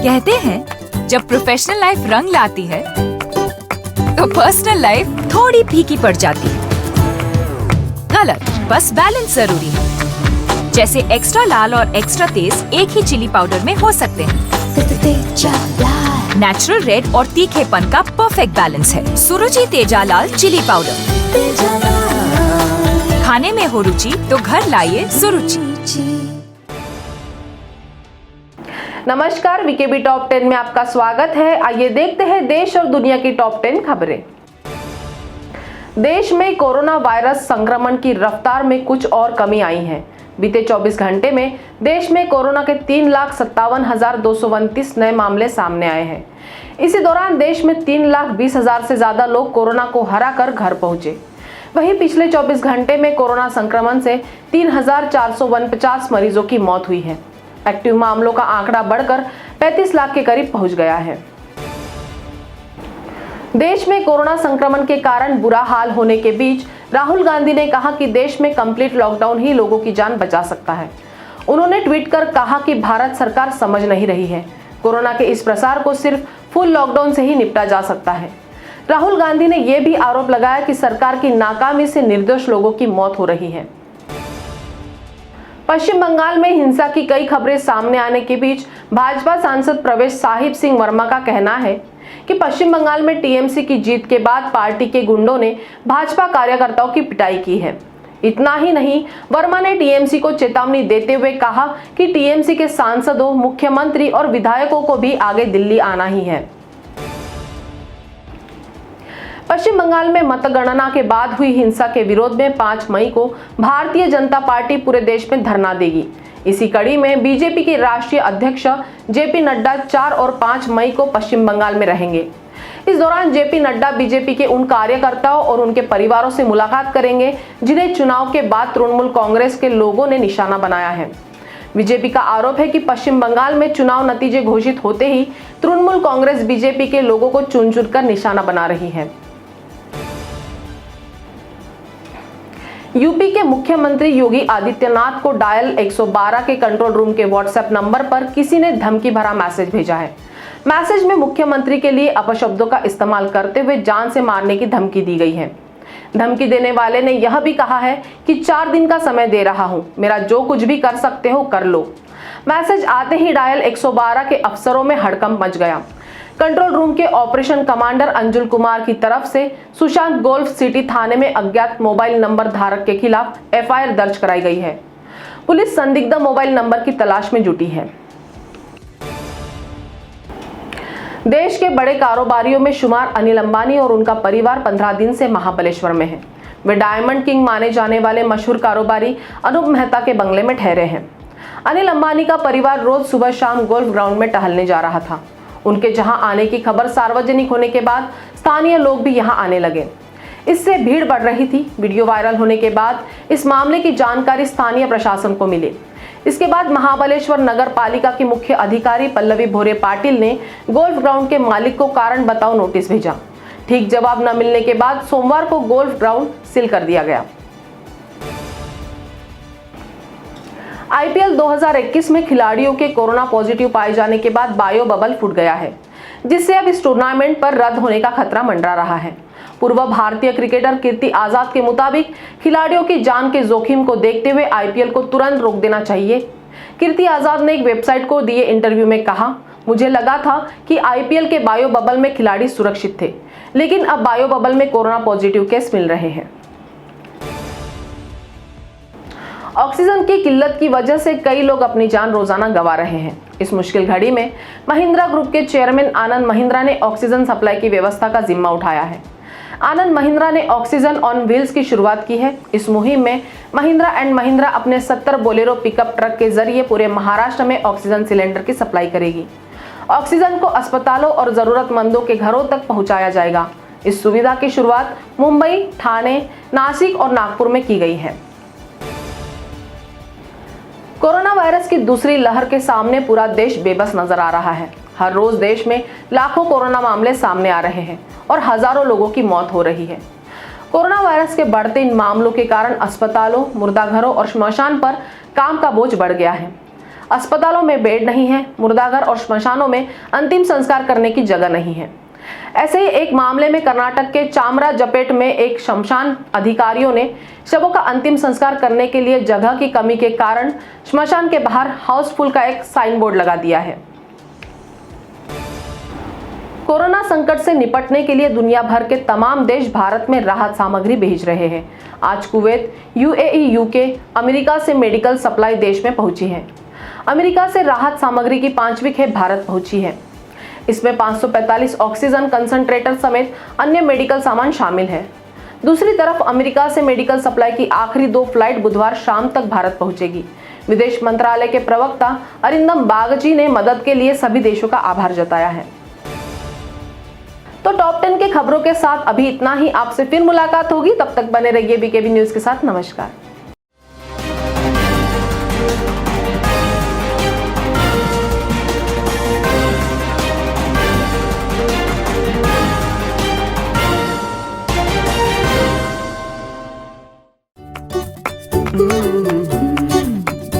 कहते हैं जब प्रोफेशनल लाइफ रंग लाती है तो पर्सनल लाइफ थोड़ी फीकी पड़ जाती है। गलत, बस बैलेंस जरूरी है। जैसे एक्स्ट्रा लाल और एक्स्ट्रा तेज एक ही चिली पाउडर में हो सकते हैं। नेचुरल रेड और तीखेपन का परफेक्ट बैलेंस है सुरुचि तेजा लाल चिली पाउडर। खाने में हो रुचि तो घर लाइए सुरुचि। नमस्कार, वीकेबी टॉप 10 में आपका स्वागत है। आइए देखते हैं देश और दुनिया की टॉप 10 खबरें। देश में कोरोना वायरस संक्रमण की रफ्तार में कुछ और कमी आई है। बीते 24 घंटे में देश में कोरोना के 3,57,229 नए मामले सामने आए हैं। इसी दौरान देश में 3,20,000 से ज्यादा लोग कोरोना को हराकर घर पहुंचे। वहीं पिछले 24 घंटे में कोरोना संक्रमण से 3,449 मरीजों की मौत हुई है। एक्टिव मामलों का आंकड़ा बढ़कर 35 लाख के करीब पहुंच गया है। देश में कोरोना संक्रमण के कारण बुरा हाल होने के बीच राहुल गांधी ने कहा कि देश में कंप्लीट लॉकडाउन ही लोगों की जान बचा सकता है। उन्होंने ट्वीट कर कहा कि भारत सरकार समझ नहीं रही है, कोरोना के इस प्रसार को सिर्फ फुल लॉकडाउन से ही निपटा जा सकता है। राहुल गांधी ने यह भी आरोप लगाया कि सरकार की नाकामी से निर्दोष लोगों की मौत हो रही है। पश्चिम बंगाल में हिंसा की कई खबरें सामने आने के बीच भाजपा सांसद प्रवेश साहिब सिंह वर्मा का कहना है कि पश्चिम बंगाल में टीएमसी की जीत के बाद पार्टी के गुंडों ने भाजपा कार्यकर्ताओं की पिटाई की है। इतना ही नहीं, वर्मा ने टीएमसी को चेतावनी देते हुए कहा कि टीएमसी के सांसदों, मुख्यमंत्री और विधायकों को भी आगे दिल्ली आना ही है। पश्चिम बंगाल में मतगणना के बाद हुई हिंसा के विरोध में 5 मई को भारतीय जनता पार्टी पूरे देश में धरना देगी। इसी कड़ी में बीजेपी के राष्ट्रीय अध्यक्ष जेपी नड्डा 4 और 5 मई को पश्चिम बंगाल में रहेंगे। इस दौरान जेपी नड्डा बीजेपी के उन कार्यकर्ताओं और उनके परिवारों से मुलाकात करेंगे जिन्हें चुनाव के बाद तृणमूल कांग्रेस के लोगों ने निशाना बनाया है। बीजेपी का आरोप है कि पश्चिम बंगाल में चुनाव नतीजे घोषित होते ही तृणमूल कांग्रेस बीजेपी के लोगों को चुन चुनकर निशाना बना रही है। यूपी के मुख्यमंत्री योगी आदित्यनाथ को डायल 112 के कंट्रोल रूम के व्हाट्सएप नंबर पर किसी ने धमकी भरा मैसेज भेजा है। मैसेज में मुख्यमंत्री के लिए अपशब्दों का इस्तेमाल करते हुए जान से मारने की धमकी दी गई है। धमकी देने वाले ने यह भी कहा है कि 4 दिन का समय दे रहा हूं, मेरा जो कुछ भी कर सकते हो कर लो। मैसेज आते ही डायल 112 के अफसरों में हड़कंप मच गया। कंट्रोल रूम के ऑपरेशन कमांडर अंजुल कुमार की तरफ से सुशांत गोल्फ सिटी थाने में अज्ञात मोबाइल नंबर धारक के खिलाफ एफआईआर दर्ज कराई गई है। पुलिस संदिग्ध मोबाइल नंबर की तलाश में जुटी है। देश के बड़े कारोबारियों में शुमार अनिल अंबानी और उनका परिवार 15 दिन से महाबलेश्वर में है। वे डायमंड किंग माने जाने वाले मशहूर कारोबारी अनूप मेहता के बंगले में ठहरे हैं। अनिल अंबानी का परिवार रोज सुबह शाम गोल्फ ग्राउंड में टहलने जा रहा था। उनके जहां आने की खबर सार्वजनिक होने के बाद स्थानीय लोग भी यहां आने लगे। इससे भीड़ बढ़ रही थी। वीडियो वायरल होने के बाद इस मामले की जानकारी स्थानीय प्रशासन को मिली। इसके बाद महाबलेश्वर नगर पालिका की मुख्य अधिकारी पल्लवी भोरे पाटिल ने गोल्फ ग्राउंड के मालिक को कारण बताओ नोटिस भेजा। ठीक जवाब न मिलने के बाद सोमवार को गोल्फ ग्राउंड सील कर दिया गया। आईपीएल 2021 में खिलाड़ियों के कोरोना पॉजिटिव पाए जाने के बाद बायो बबल फूट गया है, जिससे अब इस टूर्नामेंट पर रद्द होने का खतरा मंडरा रहा है। पूर्व भारतीय क्रिकेटर कीर्ति आजाद के मुताबिक खिलाड़ियों की जान के जोखिम को देखते हुए आईपीएल को तुरंत रोक देना चाहिए। कीर्ति आजाद ने एक वेबसाइट को दिए इंटरव्यू में कहा, मुझे लगा था कि आईपीएल के बायो बबल में खिलाड़ी सुरक्षित थे, लेकिन अब बायो बबल में कोरोना पॉजिटिव केस मिल रहे हैं। ऑक्सीजन की किल्लत की वजह से कई लोग अपनी जान रोजाना गंवा रहे हैं। इस मुश्किल घड़ी में महिंद्रा ग्रुप के चेयरमैन आनंद महिंद्रा ने ऑक्सीजन सप्लाई की व्यवस्था का जिम्मा उठाया है। आनंद महिंद्रा ने ऑक्सीजन ऑन व्हील्स की शुरुआत की है। इस मुहिम में महिंद्रा एंड महिंद्रा अपने 70 बोलेरो पिकअप ट्रक के जरिए पूरे महाराष्ट्र में ऑक्सीजन सिलेंडर की सप्लाई करेगी। ऑक्सीजन को अस्पतालों और जरूरतमंदों के घरों तक पहुंचाया जाएगा। इस सुविधा की शुरुआत मुंबई, ठाणे, नासिक और नागपुर में की गई है। कोरोना वायरस की दूसरी लहर के सामने पूरा देश बेबस नजर आ रहा है। हर रोज देश में लाखों कोरोना मामले सामने आ रहे हैं और हजारों लोगों की मौत हो रही है। कोरोना वायरस के बढ़ते इन मामलों के कारण अस्पतालों, मुर्दाघरों और श्मशान पर काम का बोझ बढ़ गया है। अस्पतालों में बेड नहीं है, मुर्दाघर और श्मशानों में अंतिम संस्कार करने की जगह नहीं है। ऐसे ही एक मामले में कर्नाटक के चामराजपेट में एक शमशान अधिकारियों ने शवों का अंतिम संस्कार करने के लिए जगह की कमी के कारण श्मशान के बाहर हाउसफुल का एक साइन बोर्ड लगा दिया है। कोरोना संकट से निपटने के लिए दुनिया भर के तमाम देश भारत में राहत सामग्री भेज रहे हैं। आज कुवैत, यूएई, यूके, अमेरिका से मेडिकल सप्लाई देश में पहुंची है। अमेरिका से राहत सामग्री की 5वीं खेप भारत पहुंची है। इसमें 545 ऑक्सीजन कंसंट्रेटर समेत अन्य मेडिकल सामान शामिल है। दूसरी तरफ अमेरिका से मेडिकल सप्लाई की आखिरी 2 फ्लाइट बुधवार शाम तक भारत पहुंचेगी। विदेश मंत्रालय के प्रवक्ता अरिंदम बागची ने मदद के लिए सभी देशों का आभार जताया है। तो टॉप 10 के खबरों के साथ अभी इतना ही। आपसे फिर मुलाकात होगी, तब तक बने रहिए बीकेबी न्यूज के साथ। नमस्कार।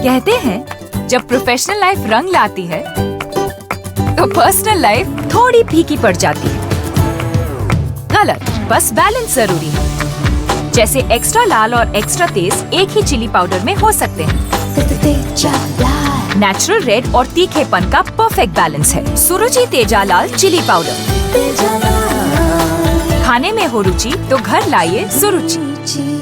कहते हैं जब प्रोफेशनल लाइफ रंग लाती है तो पर्सनल लाइफ थोड़ी फीकी पड़ जाती है। गलत, बस बैलेंस जरूरी है। जैसे एक्स्ट्रा लाल और एक्स्ट्रा तेज एक ही चिली पाउडर में हो सकते हैं। नेचुरल रेड और तीखेपन का परफेक्ट बैलेंस है सुरुचि तेजा लाल चिली पाउडर। खाने में हो रुचि तो घर लाइए सुरुचि।